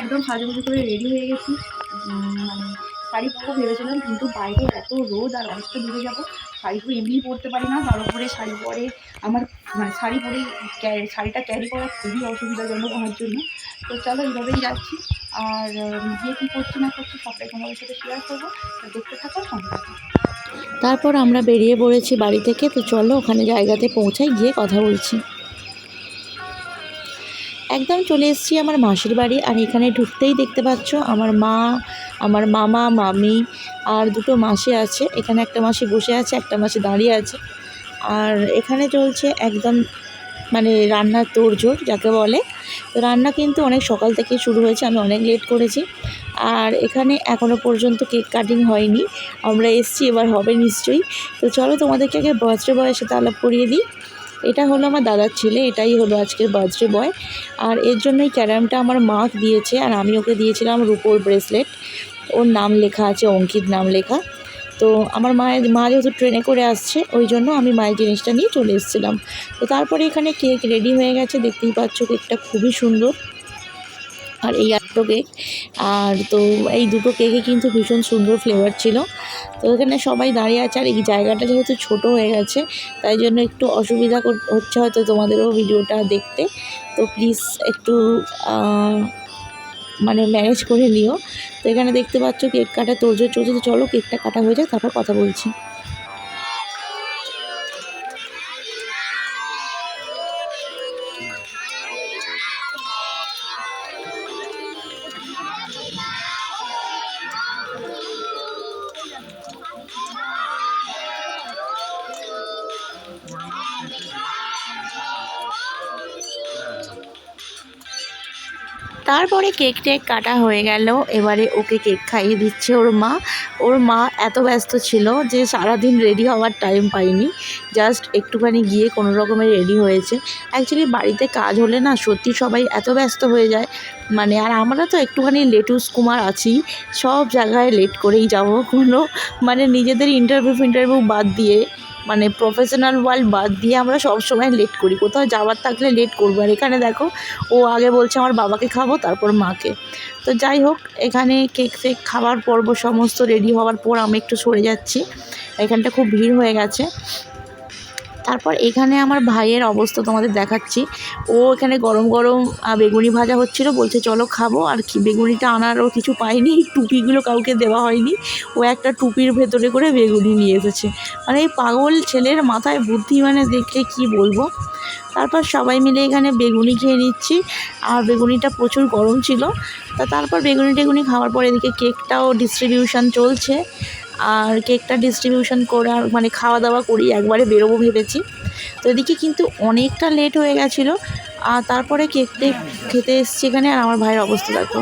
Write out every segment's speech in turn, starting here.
একদম সাজুগুজু করে রেডি হয়ে গেছি। মানে শাড়ি পরবো ভেবেছিলাম, কিন্তু বাইরে এত রোদ আর অনেকটা দূরে যাবো, শাড়ি তো এমনিই পরতে পারি না, তার উপরে শাড়ি পরে আমার মানে শাড়ি পরে শাড়িটা ক্যারি করা খুবই অসুবিধাজনক আমার জন্য। তো চলো এইভাবেই যাচ্ছি, আর গিয়ে কী করছি না করছি সবটাই তোমাদের সাথে শেয়ার করবো। তো দেখতে থাকো, সঙ্গে থাকো। তারপর আমরা বেরিয়ে পড়েছি বাড়ি থেকে। তো চলো ওখানে জায়গাতে পৌঁছাই, গিয়ে কথা বলছি। একদম চলে এসেছি আমার মাসির বাড়ি। আর এখানে ঢুকতেই দেখতে পাচ্ছ আমার মা, আমার মামা, মামি আর দুটো মাসি আছে। এখানে একটা মাসি বসে আছে, একটা মাসি দাঁড়িয়ে আছে। আর এখানে চলছে একদম মানে রান্নার তোড়জোড় যাকে বলে। তো রান্না কিন্তু অনেক সকাল থেকেই শুরু হয়েছে, আমি অনেক লেট করেছি। আর এখানে এখনও পর্যন্ত কেক কাটিং হয়নি, আমরা এসছি, এবার হবে নিশ্চয়ই। তো চলো তোমাদেরকে আগে বার্থডে বয়ের সাথে আলাপ করিয়ে দিই। এটা হলো আমার দাদার ছেলে, এটাই হলো আজকের বার্থডে বয়। আর এর জন্যই ক্যারামটা আমার মা দিয়েছে, আর আমি ওকে দিয়েছিলাম রূপোর ব্রেসলেট। ওর নাম লেখা আছে, অঙ্কিত নাম লেখা। তো আমার মা যেহেতু ট্রেনে করে আসছে, ওই জন্য আমি মায়ের জিনিসটা নিয়ে চলে এসেছিলাম। তো তারপরে এখানে কেক রেডি হয়ে গেছে, দেখতেই পাচ্ছ কেকটা খুবই সুন্দর। আর এই আটটো কেক, আর তো এই দুটো কেকই কিন্তু ভীষণ সুন্দর ফ্লেভার ছিল। তো এখানে সবাই দাঁড়িয়ে আছে, আর এই জায়গাটা যেহেতু ছোট হয়ে গেছে, তাই জন্য একটু অসুবিধা হচ্ছে হয়তো তোমাদেরও ভিডিওটা দেখতে। তো প্লিজ একটু মানে ম্যানেজ করে নিও। তো এখানে দেখতে পাচ্ছ কেক কাটা তোড়জোড় চলছে। তো চলো কেকটা কাটা হয়ে যাক, তারপর কথা বলছি। তারপরে কেক টেক কাটা হয়ে গেল, এবারে ওকে কেক খাইয়ে দিচ্ছে ওর মা। ওর মা এত ব্যস্ত ছিল যে সারাদিন রেডি হওয়ার টাইম পাইনি, জাস্ট একটুখানি গিয়ে কোনো রকমে রেডি হয়েছে। অ্যাকচুয়ালি বাড়িতে কাজ হলে না সত্যি সবাই এত ব্যস্ত হয়ে যায়, মানে আর আমরা তো একটুখানি লেটুস কুমার আছি, সব জায়গায় লেট করেই যাব। কোনো মানে নিজেদের ইন্টারভিউ বাদ দিয়ে, মানে প্রফেশনাল ওয়ার্ল্ড বাদ দিয়ে আমরা সব সময় লেট করি, কোথাও যাওয়ার থাকলে লেট করবো। আর এখানে দেখো ও আগে বলছে আমার বাবাকে খাবো, তারপর মাকে। তো যাই হোক, এখানে কেক ফেক খাবার পর্ব সমস্ত রেডি হওয়ার পর আমি একটু সরে যাচ্ছি, এখানটা খুব ভিড় হয়ে গেছে। তারপর এখানে আমার ভাইয়ের অবস্থা তোমাদের দেখাচ্ছি। ও এখানে গরম গরম বেগুনি ভাজা হচ্ছিল, বলছে চলো খাবো। আর কি বেগুনিটা আনারও কিছু পাইনি, টুপিগুলো কাউকে দেওয়া হয়নি, ও একটা টুপির ভেতরে করে বেগুনি নিয়ে এসেছে। মানে এই পাগল ছেলের মাথায় বুদ্ধি, মানে দেখলে কি বলবো। তারপর সবাই মিলে এখানে বেগুনি খেয়ে নিচ্ছি, আর বেগুনিটা প্রচুর গরম ছিল। তারপর বেগুনি টেগুনি খাওয়ার পর এদিকে কেকটাও ডিস্ট্রিবিউশন চলছে। আর কেকটা ডিস্ট্রিবিউশন করে আর মানে খাওয়া দাওয়া করি, একবারে বেরোবো ভেবেছি। তো এদিকে কিন্তু অনেকটা লেট হয়ে গেছিলো। আর তারপরে কেক টেক খেতে এসছি এখানে, আর আমার ভাইয়ের অবস্থা দেখো।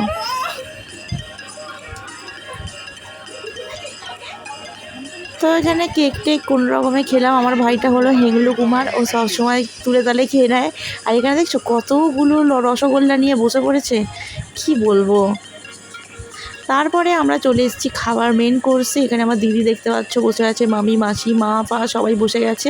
তো এখানে কেক টেক কোনো রকমে খেলাম। আমার ভাইটা হলো হেংলু কুমার, ও সবসময় তুলে তালে খেয়ে নেয়। আর এখানে দেখছো কতগুলো রসগোল্লা নিয়ে বসে পড়েছে, কি বলবো। তারপরে আমরা চলে এসেছি খাবার মেন কোর্সে। এখানে আমার দিদি দেখতে পাচ্ছ বসে আছে, মামি, মাসি, মা, পা সবাই বসে গেছে।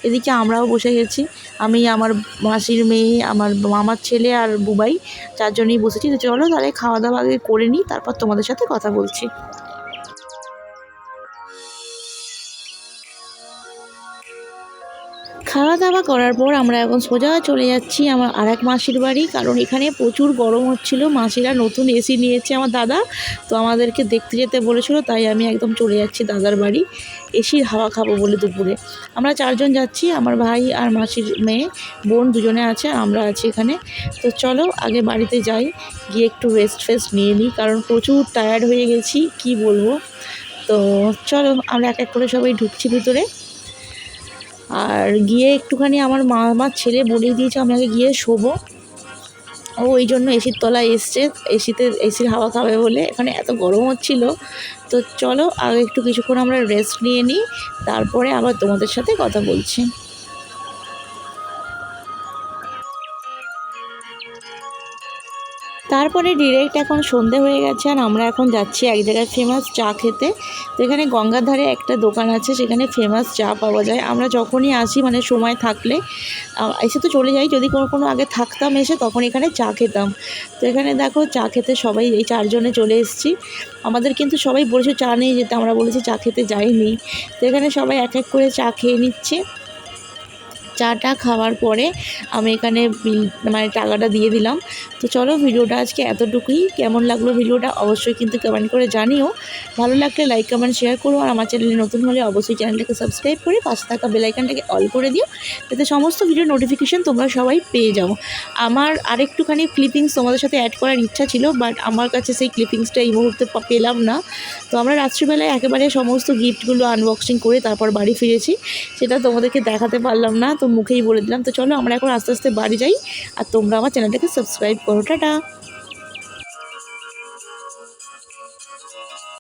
এদিকে আমরাও বসে গেছি, আমি, আমার মাসির মেয়ে, আমার মামার ছেলে আর বুবাই, চারজনেই বসেছি। তো চলো তাহলে খাওয়া দাওয়া আগে করে নিই, তারপর তোমাদের সাথে কথা বলছি। খাওয়া দাওয়া করার পর আমরা এখন সোজা চলে যাচ্ছি আমার আরেক মাসির বাড়ি, কারণ এখানে প্রচুর গরম হচ্ছিল। মাসিরা নতুন এসি নিয়েছে আমার দাদা, তো আমাদেরকে দেখতে যেতে বলেছিল, তাই আমি একদম চলে যাচ্ছি দাদার বাড়ি, এসির হাওয়া খাবো বলে। দুপুরে আমরা চারজন যাচ্ছি, আমার ভাই আর মাসির মেয়ে, বোন দুজনে আছে, আমরা আছি এখানে। তো চলো আগে বাড়িতে যাই, গিয়ে একটু রেস্ট ফেস্ট নিয়ে নিই, কারণ প্রচুর টায়ার্ড হয়ে গেছি, কি বলবো। তো চলো আমরা এক এক করে সবাই ঢুকছি ভিতরে। আর গিয়ে একটুখানি আমার ছেলে বলেই দিয়েছে আমাকে গিয়ে শোবো, ও ওই জন্য এসির তলায় এসছে, এসির হাওয়া খাবে বলে। এখানে এত গরম হচ্ছিল। তো চলো আগে একটু কিছুক্ষণ আমরা রেস্ট নিয়ে নিই, তারপরে আবার তোমাদের সাথে কথা বলছি। তারপরে ডিরেক্ট এখন সন্ধে হয়ে গেছে আর আমরা এখন যাচ্ছি এক জায়গায় ফেমাস চা খেতে। তো এখানে গঙ্গার ধারে একটা দোকান আছে, সেখানে ফেমাস চা পাওয়া যায়। আমরা যখনই আসি মানে সময় থাকলে এসে তো চলে যাই, যদি কোনো আগে থাকতাম এসে তখন এখানে চা খেতাম। তো এখানে দেখো চা খেতে সবাই এই 4 জনে চলে এসেছি। আমাদের কিন্তু সবাই বলেছে চা নিয়ে যেতে, আমরা বলেছি চা খেতে যাইনি। তো এখানে সবাই এক এক করে চা খেয়ে নিচ্ছে। চাটা খাওয়ার পরে আমি এখানে মানে টাকাটা দিয়ে দিলাম। তো চলো ভিডিওটা আজকে এতটুকুই। কেমন লাগলো ভিডিওটা অবশ্যই কিন্তু কমেন্ট করে জানিও। ভালো লাগলে লাইক কমেন্ট শেয়ার করো, আর আমার চ্যানেলে নতুন হলে অবশ্যই চ্যানেলটাকে সাবস্ক্রাইব করে পাশে থাকা বেল আইকনটাকে অল করে দিও, যাতে সমস্ত ভিডিও নোটিফিকেশান তোমরা সবাই পেয়ে যাও। আমার আরেকটুখানি ক্লিপিংস তোমাদের সাথে অ্যাড করার ইচ্ছা ছিল, বাট আমার কাছে সেই ক্লিপিংসটা এই মুহূর্তে পেলাম না। তো আমরা রাত্রিবেলায় একেবারে সমস্ত গিফটগুলো আনবক্সিং করে তারপর বাড়ি ফিরেছি, সেটা তোমাদেরকে দেখাতে পারলাম না, তো মুখেই বলে দিলাম। তো চলো আমরা এখন আস্তে আস্তে বাড়ি যাই, আর তোমরা আমার চ্যানেলটাকে সাবস্ক্রাইব করো। টাটা।